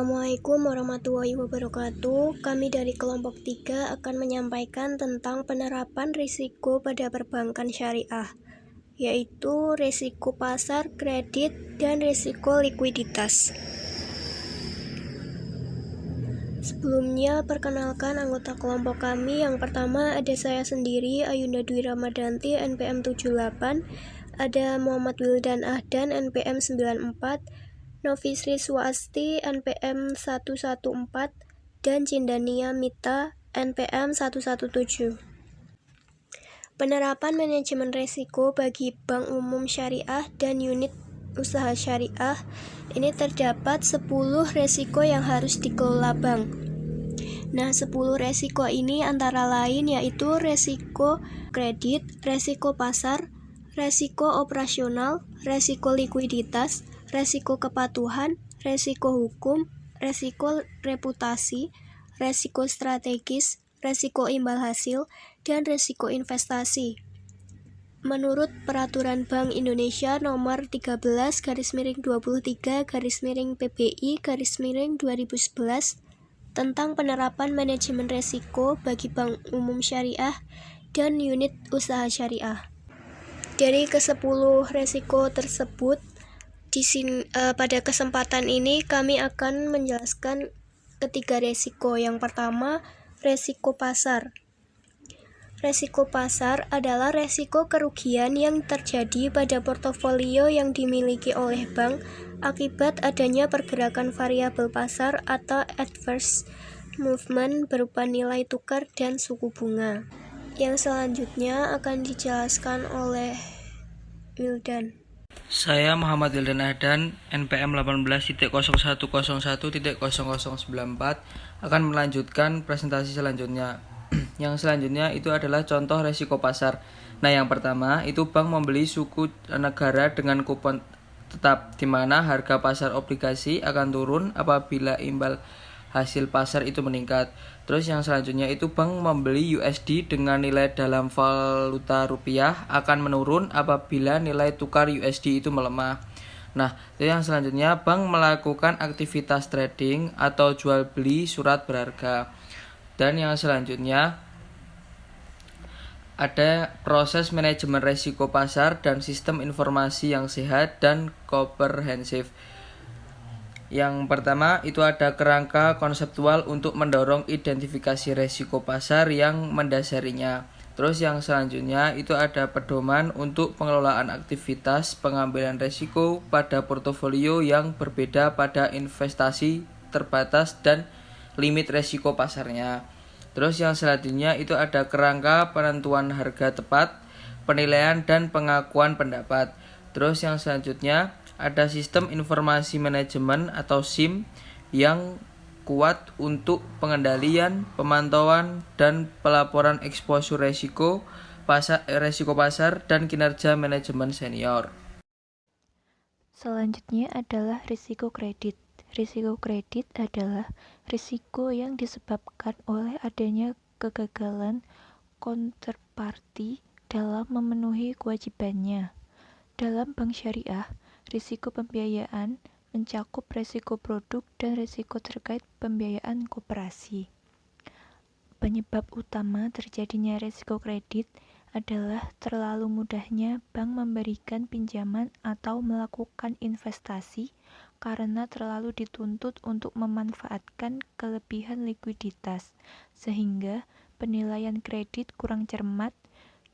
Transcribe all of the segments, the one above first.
Assalamualaikum warahmatullahi wabarakatuh. Kami dari kelompok 3 akan menyampaikan tentang penerapan risiko pada perbankan syariah, yaitu risiko pasar, kredit, dan risiko likuiditas. Sebelumnya, perkenalkan anggota kelompok kami. Yang pertama ada saya sendiri, Ayunda Dwi Ramadanti, NPM 78, ada Muhammad Wildan Ahdan, NPM 94, Novi Sri Swasti, NPM 114, dan Cindania Mita, NPM 117. Penerapan manajemen risiko bagi Bank Umum Syariah dan unit usaha syariah ini terdapat 10 risiko yang harus dikelola bank. Nah, 10 risiko ini antara lain yaitu risiko kredit, risiko pasar, risiko operasional, risiko likuiditas, risiko kepatuhan, risiko hukum, risiko reputasi, risiko strategis, risiko imbal hasil, dan risiko investasi. Menurut Peraturan Bank Indonesia Nomor 13/23/PBI/2011 tentang penerapan manajemen risiko bagi Bank Umum Syariah dan unit usaha syariah. Dari ke-10 risiko tersebut, pada kesempatan ini kami akan menjelaskan ketiga risiko. Yang pertama, risiko pasar. Risiko pasar adalah risiko kerugian yang terjadi pada portofolio yang dimiliki oleh bank akibat adanya pergerakan variabel pasar atau adverse movement berupa nilai tukar dan suku bunga. Yang selanjutnya akan dijelaskan oleh Wildan. Saya Muhammad Wildan Ahdan, NPM 18.0101.0094 akan melanjutkan presentasi selanjutnya. Yang selanjutnya itu adalah contoh resiko pasar. Nah, yang pertama itu bank membeli suku negara dengan kupon tetap, di mana harga pasar obligasi akan turun apabila imbal hasil pasar itu meningkat. Terus yang selanjutnya itu bank membeli USD dengan nilai dalam valuta rupiah akan menurun apabila nilai tukar USD itu melemah. Nah, itu yang selanjutnya bank melakukan aktivitas trading atau jual beli surat berharga. Dan yang selanjutnya ada proses manajemen risiko pasar dan sistem informasi yang sehat dan komprehensif. Yang pertama itu ada kerangka konseptual untuk mendorong identifikasi risiko pasar yang mendasarinya. Terus yang selanjutnya itu ada pedoman untuk pengelolaan aktivitas pengambilan risiko pada portofolio yang berbeda pada investasi terbatas dan limit risiko pasarnya. Terus yang selanjutnya itu ada kerangka penentuan harga tepat, penilaian dan pengakuan pendapat. Terus yang selanjutnya ada sistem informasi manajemen atau SIM yang kuat untuk pengendalian, pemantauan, dan pelaporan eksposur risiko pasar dan kinerja manajemen senior. Selanjutnya adalah risiko kredit. Risiko kredit adalah risiko yang disebabkan oleh adanya kegagalan counterparty dalam memenuhi kewajibannya. Dalam bank syariah, risiko pembiayaan mencakup risiko produk dan risiko terkait pembiayaan koperasi. Penyebab utama terjadinya risiko kredit adalah terlalu mudahnya bank memberikan pinjaman atau melakukan investasi karena terlalu dituntut untuk memanfaatkan kelebihan likuiditas, sehingga penilaian kredit kurang cermat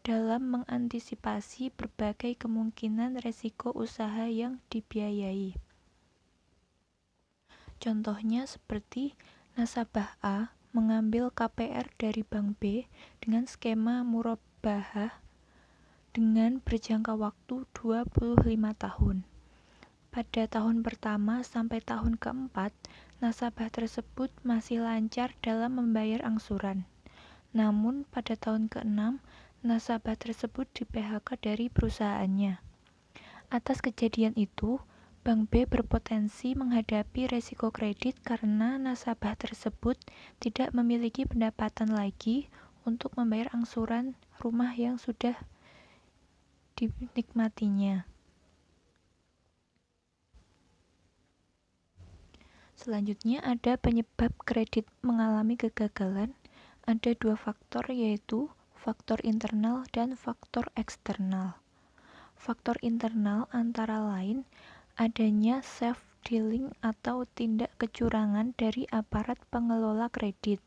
dalam mengantisipasi berbagai kemungkinan risiko usaha yang dibiayai. Contohnya seperti nasabah A mengambil KPR dari Bank B dengan skema murabahah dengan berjangka waktu 25 tahun. Pada tahun pertama sampai tahun keempat, nasabah tersebut masih lancar dalam membayar angsuran. Namun pada tahun ke-6, nasabah tersebut di-PHK dari perusahaannya. Atas kejadian itu, Bank B berpotensi menghadapi risiko kredit karena nasabah tersebut tidak memiliki pendapatan lagi untuk membayar angsuran rumah yang sudah dinikmatinya. Selanjutnya ada penyebab kredit mengalami kegagalan. Ada dua faktor, yaitu faktor internal dan faktor eksternal. Faktor internal antara lain adanya self-dealing atau tindak kecurangan dari aparat pengelola kredit.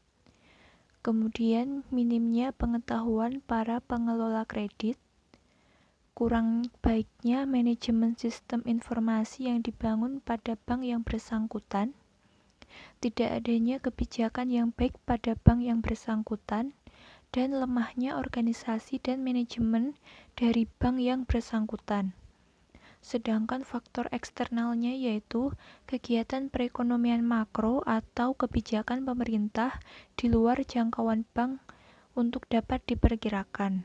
Kemudian minimnya pengetahuan para pengelola kredit, kurang baiknya manajemen sistem informasi yang dibangun pada bank yang bersangkutan, tidak adanya kebijakan yang baik pada bank yang bersangkutan, dan lemahnya organisasi dan manajemen dari bank yang bersangkutan. Sedangkan faktor eksternalnya yaitu kegiatan perekonomian makro atau kebijakan pemerintah di luar jangkauan bank untuk dapat diperkirakan.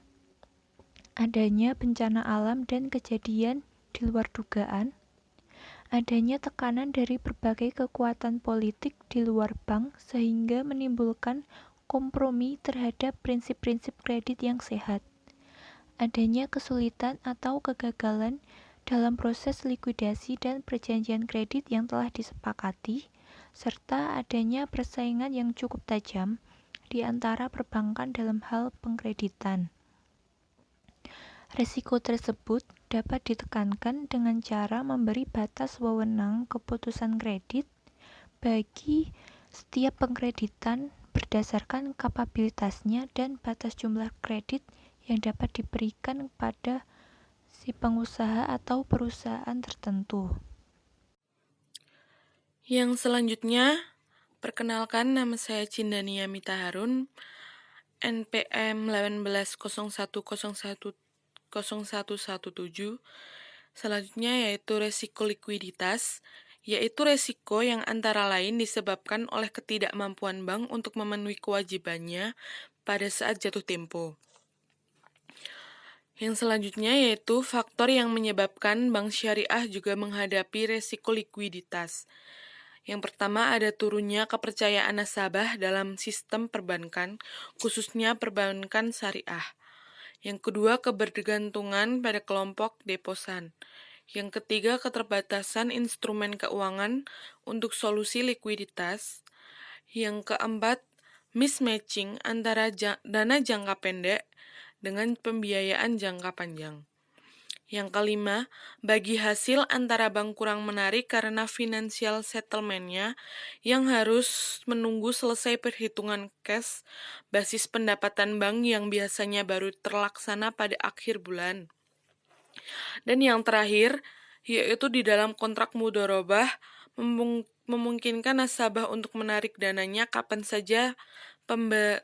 Adanya bencana alam dan kejadian di luar dugaan, adanya tekanan dari berbagai kekuatan politik di luar bank sehingga menimbulkan kompromi terhadap prinsip-prinsip kredit yang sehat, adanya kesulitan atau kegagalan dalam proses likuidasi dan perjanjian kredit yang telah disepakati, serta adanya persaingan yang cukup tajam di antara perbankan dalam hal pengkreditan. Risiko tersebut dapat ditekankan dengan cara memberi batas wewenang keputusan kredit bagi setiap pengkreditan berdasarkan kapabilitasnya dan batas jumlah kredit yang dapat diberikan kepada si pengusaha atau perusahaan tertentu. Yang selanjutnya, perkenalkan, nama saya Cindania Mita Harun, NPM 1801010117. Selanjutnya yaitu resiko likuiditas, yaitu resiko yang antara lain disebabkan oleh ketidakmampuan bank untuk memenuhi kewajibannya pada saat jatuh tempo. Yang selanjutnya yaitu faktor yang menyebabkan bank syariah juga menghadapi resiko likuiditas. Yang pertama ada turunnya kepercayaan nasabah dalam sistem perbankan, khususnya perbankan syariah. Yang kedua, kebergantungan pada kelompok deposan. Yang ketiga, keterbatasan instrumen keuangan untuk solusi likuiditas. Yang keempat, mismatching antara dana jangka pendek dengan pembiayaan jangka panjang. Yang kelima, bagi hasil antara bank kurang menarik karena financial settlement-nya yang harus menunggu selesai perhitungan cash basis pendapatan bank yang biasanya baru terlaksana pada akhir bulan. Dan yang terakhir, yaitu di dalam kontrak mudharabah memungkinkan nasabah untuk menarik dananya kapan saja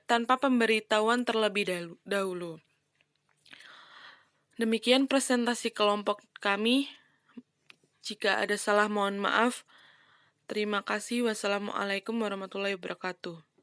tanpa pemberitahuan terlebih dahulu. Demikian presentasi kelompok kami. Jika ada salah mohon maaf. Terima kasih. Wassalamualaikum warahmatullahi wabarakatuh.